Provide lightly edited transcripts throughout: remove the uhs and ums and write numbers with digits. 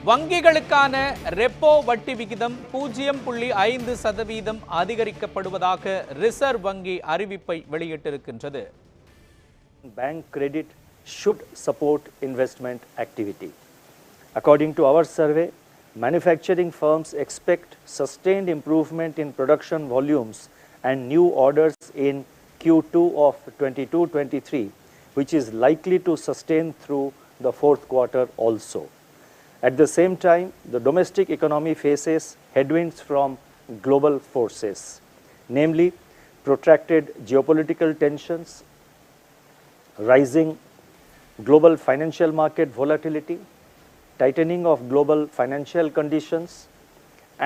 வங்கிகளுக்கான repo வட்டி விகிதம் 0.5% அதிகரிக்கப்படுவதாக reserve வங்கி அறிவிப்பை வெளியிட்டிருக்கின்றது. Bank credit should support investment activity. According to our survey, manufacturing firms expect sustained improvement in production volumes and new orders in Q2 of 22-23, which is likely to sustain through the fourth quarter also. At the same time, the domestic economy faces headwinds from global forces, namely protracted geopolitical tensions, rising global financial market volatility, tightening of global financial conditions,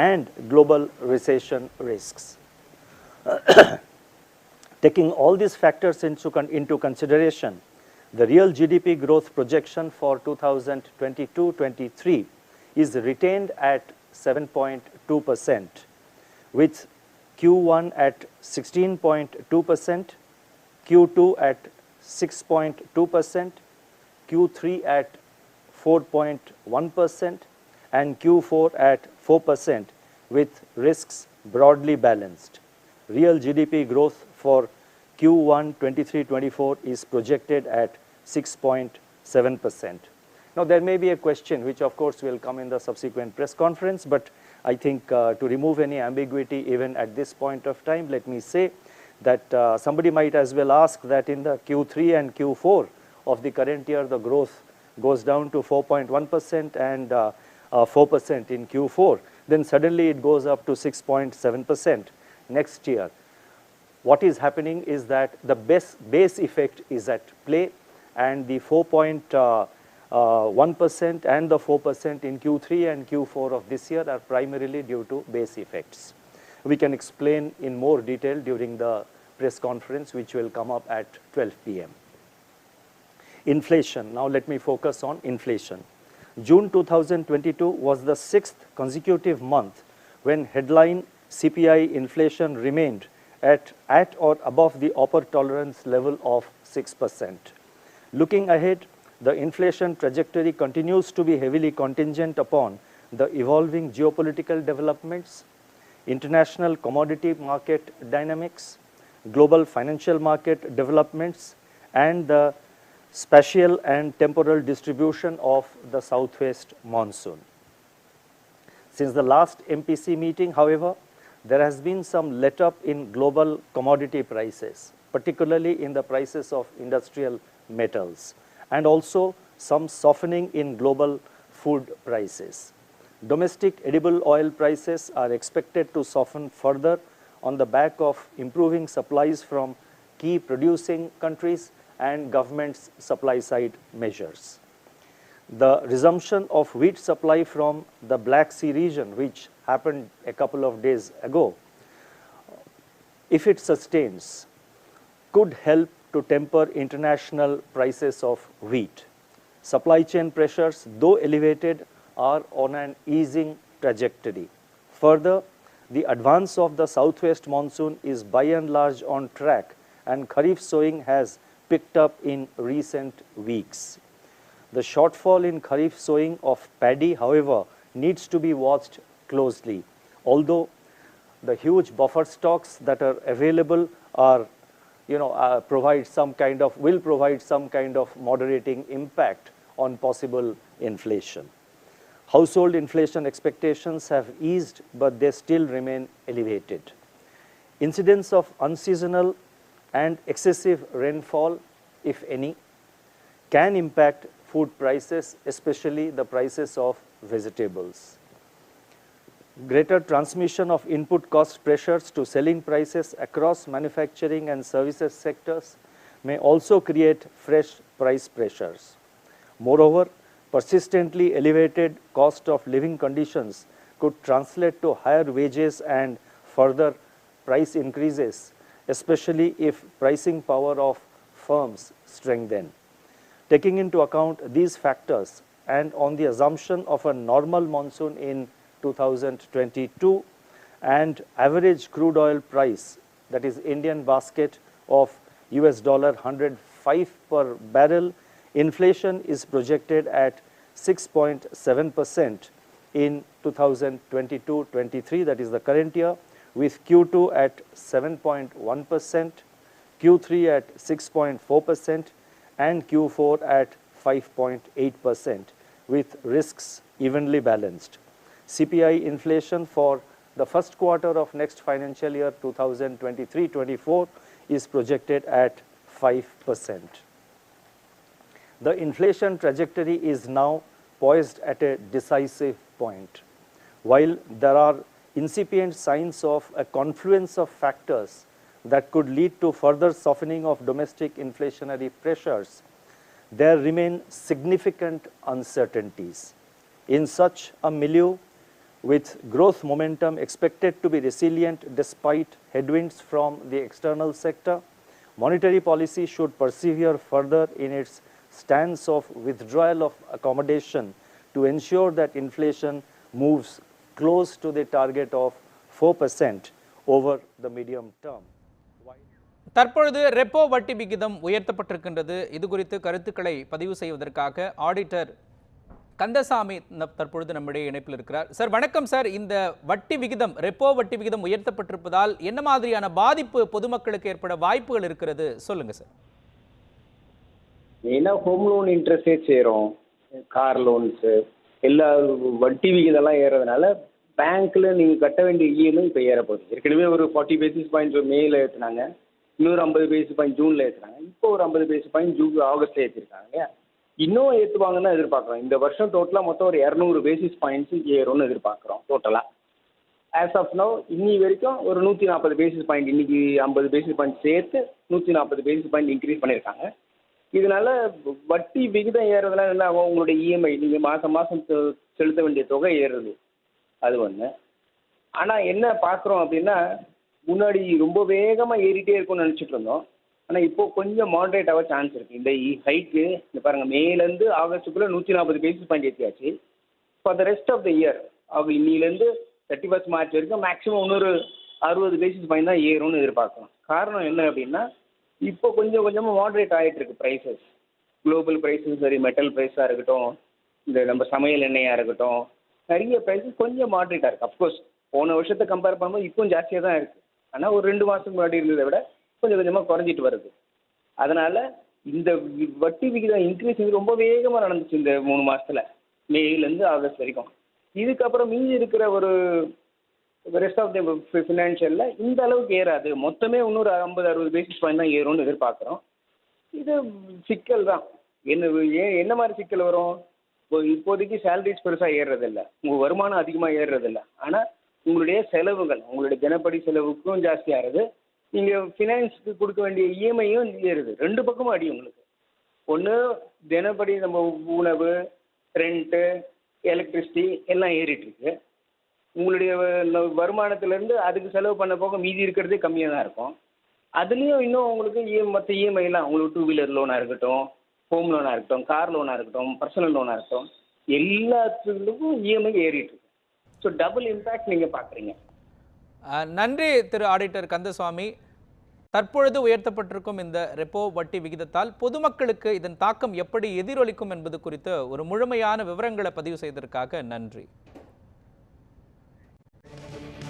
and global recession risks. Taking all these factors into consideration, the real GDP growth projection for 2022-23 is retained at 7.2%, with Q1 at 16.2%, Q2 at 6.2%, Q3 at 4.1%, and Q4 at 4%, with risks broadly balanced. Real GDP growth for Q1 23-24 is projected at 6.7%. Now, there may be a question which of course will come in the subsequent press conference, but I think to remove any ambiguity even at this point of time, let me say that somebody might as well ask that in the Q3 and Q4 of the current year, the growth goes down to 4.1% and 4% in Q4, then suddenly it goes up to 6.7% next year. What is happening is that the base effect is at play, and the 4.1% and the 4% in Q3 and Q4 of this year are primarily due to base effects. We can explain in more detail during the press conference, which will come up at 12 p.m. Inflation. Now let me focus on inflation. June 2022 was the 6th consecutive month when headline CPI inflation remained at or above the upper tolerance level of 6%. Looking ahead, the inflation trajectory continues to be heavily contingent upon the evolving geopolitical developments, international commodity market dynamics, global financial market developments, and the spatial and temporal distribution of the southwest monsoon. Since the last MPC meeting, however, there has been some let-up in global commodity prices, particularly in the prices of industrial metals, and also some softening in global food prices. Domestic edible oil prices are expected to soften further on the back of improving supplies from key producing countries and government's supply-side measures. The resumption of wheat supply from the Black Sea region, which happened a couple of days ago, if it sustains, could help to temper international prices of wheat. Supply chain pressures, though elevated, are on an easing trajectory. Further, the advance of the southwest monsoon is by and large on track, and Kharif sowing has picked up in recent weeks. The shortfall in Kharif sowing of paddy, however, needs to be watched closely, although the huge buffer stocks that are available are, will provide some kind of moderating impact on possible inflation. Household inflation expectations have eased, but they still remain elevated. Incidents of unseasonal and excessive rainfall, if any, can impact food prices, especially the prices of vegetables. Greater transmission of input cost pressures to selling prices across manufacturing and services sectors may also create fresh price pressures. Moreover, persistently elevated cost of living conditions could translate to higher wages and further price increases, especially if pricing power of firms strengthen. Taking into account these factors, and on the assumption of a normal monsoon in 2022 and average crude oil price, that is Indian basket, of $105 per barrel, inflation is projected at 6.7% in 2022-23, that is the current year, with Q2 at 7.1%, Q3 at 6.4%, and Q4 at 5.8%, with risks evenly balanced. CPI inflation for the first quarter of next financial year 2023-24 is projected at 5%. The inflation trajectory is now poised at a decisive point. While there are incipient signs of a confluence of factors that could lead to further softening of domestic inflationary pressures, there remain significant uncertainties. In such a milieu, with growth momentum expected to be resilient despite headwinds from the external sector, monetary policy should persevere further in its stance of withdrawal of accommodation to ensure that inflation moves close to the target of 4% over the medium term. தற்பொழுது repo வட்டி விகிதம் உயர்த்தப்பட்டிருக்கின்றது. இது குறித்து கருத்துக்களை பதிவு செய்வதற்காக auditor Kandasamy தற்பொழுது நம்முடைய இணைப்பில் இருக்கிறார். சார் வணக்கம் சார். இந்த வட்டி விகிதம், ரெப்போ வட்டி விகிதம் உயர்த்தப்பட்டிருப்பதால் என்ன மாதிரியான பாதிப்பு பொதுமக்களுக்கு ஏற்பட வாய்ப்புகள் இருக்கிறது சொல்லுங்க சார். ஏன்னா ஹோம் லோன் இன்ட்ரெஸ்ட் ரேட் ஏறும், கார் லோன்ஸ் எல்லா வட்டி விகிதம்லாம் ஏறதுனால பேங்க்ல நீங்க கட்ட வேண்டிய இஎம்ஐ இப்போ ஏற போகுது. ஏற்கனவே ஒரு 40 பேசிஸ் பாயிண்ட்ஸ் மேல ஏற்றினாங்க, இன்னொரு 50 பேசிஸ் பாயிண்ட் ஜூன்ல ஏற்றினாங்க, இப்போ ஒரு 50 பேசிஸ் பாயிண்ட் ஆகஸ்ட்ல ஏற்றிருக்காங்க இல்லையா. இன்னும் ஏற்றுவாங்கன்னு எதிர்பார்க்குறோம். இந்த வருஷம் டோட்டலாக மொத்தம் ஒரு 200 பேசிஸ் பாயிண்ட்ஸ் ஏறும்னு எதிர்பார்க்குறோம் டோட்டலாக. ஆஸ் ஆஃப் நவ் இன்னி வரைக்கும் ஒரு 140 பேசிஸ் பாயிண்ட், இன்னைக்கு 50 பேசிஸ் பாயிண்ட் சேர்த்து 140 பேசிஸ் பாயிண்ட் இன்க்ரீஸ் பண்ணியிருக்காங்க. இதனால வட்டி விகிதம் ஏறுறதுனால என்ன ஆகும், உங்களுடைய இஎம்ஐ நீங்கள் மாதம் மாதம் செலுத்த வேண்டிய தொகை ஏறுது, அது ஒன்று. ஆனால் என்ன பார்க்குறோம் அப்படின்னா, முன்னாடி ரொம்ப வேகமாக ஏறிட்டே இருக்கும்னு நினச்சிட்டு இருந்தோம். ஆனால் இப்போ கொஞ்சம் மாடரேட் ஆக சான்ஸ் இருக்குது. இந்த ஹைக்கு இந்த பாருங்கள், மேலேருந்து ஆகஸ்ட்டுக்குள்ளே 140 பேசிஸ் பாயிண்ட் ஏற்றியாச்சு. For the rest of the year இன்னிலேருந்து 31 மார்ச் வரைக்கும் மேக்ஸிமம் இன்னொரு 60 பேசிஸ் பாயிண்ட் தான் ஏறும்னு எதிர்பார்க்கலாம். காரணம் என்ன அப்படின்னா, இப்போ கொஞ்சம் கொஞ்சமாக மாடரேட் ஆகிட்டு இருக்கு ப்ரைஸஸ். குளோபல் ப்ரைஸும் சரி, மெட்டல் ப்ரைஸாக இருக்கட்டும், இந்த நம்ம சமையல் எண்ணெயாக இருக்கட்டும், நிறைய ப்ரைஸஸ் கொஞ்சம் மாடரேட்டாக இருக்குது. அஃப்கோர்ஸ் போன வருஷத்தை கம்பேர் பண்ணும்போது இப்போவும் ஜாஸ்தியாக தான் இருக்குது. ஆனால் ஒரு 2 மாதத்துக்கு முன்னாடி இருந்ததை விட கொஞ்சம் கொஞ்சமாக குறைஞ்சிட்டு வருது. அதனால் இந்த வட்டி விகிதம் இன்க்ரீஸ் ரொம்ப வேகமாக நடந்துச்சு இந்த 3 மாதத்தில், மேலேருந்து ஆகஸ்ட் வரைக்கும். இதுக்கப்புறம் மீதி இருக்கிற ஒரு ரெஸ்ட் ஆஃப் த ஃபினான்ஷியலில் இந்த அளவுக்கு ஏறாது, மொத்தமே இன்னொரு 50-60 பேசிஸ் பாயிண்ட் தான் ஏறும்னு எதிர்பார்க்குறோம். இது சிக்கல் தான். என்ன மாதிரி சிக்கல் வரும், இப்போதைக்கு சேலரிஸ் பெருசாக ஏறுறதில்ல, உங்கள் வருமானம் அதிகமாக ஏறுறதில்ல, ஆனால் உங்களுடைய செலவுகள், உங்களுடைய தினப்படி செலவுக்கும் ஜாஸ்தியாகிறது, நீங்கள் ஃபினான்ஸுக்கு கொடுக்க வேண்டிய இஎம்ஐயும் ஏறுது. 2 பக்கமும் அடி உங்களுக்கு. ஒன்று தினப்படி நம்ம உணவு, ரெண்ட்டு, எலக்ட்ரிசிட்டி எல்லாம் ஏறிட்டுருக்கு. உங்களுடைய வருமானத்திலேருந்து அதுக்கு செலவு பண்ண போக மீதி இருக்கிறதே கம்மியாக தான் இருக்கும். அதுலேயும் இன்னும் உங்களுக்கு மற்ற இஎம்ஐலாம், உங்களுக்கு 2 வீலர் லோனாக இருக்கட்டும், ஹோம் லோனாக இருக்கட்டும், கார் லோனாக இருக்கட்டும், பர்சனல் லோனாக இருக்கட்டும், எல்லாத்துக்கும் இஎம்ஐ ஏறிட்டு இருக்கு. ஸோ டபுள் இம்பேக்ட் நீங்கள் பார்க்குறீங்க. நன்றி திரு ஆடிட்டர் கந்தசுவாமி. தற்பொழுது உயர்த்தப்பட்டிருக்கும் இந்த ரெப்போ வட்டி விகிதத்தால் பொதுமக்களுக்கு இதன் தாக்கம் எப்படி எதிரொலிக்கும் என்பது குறித்து ஒரு முழுமையான விவரங்களை பதிவு செய்ததற்காக நன்றி.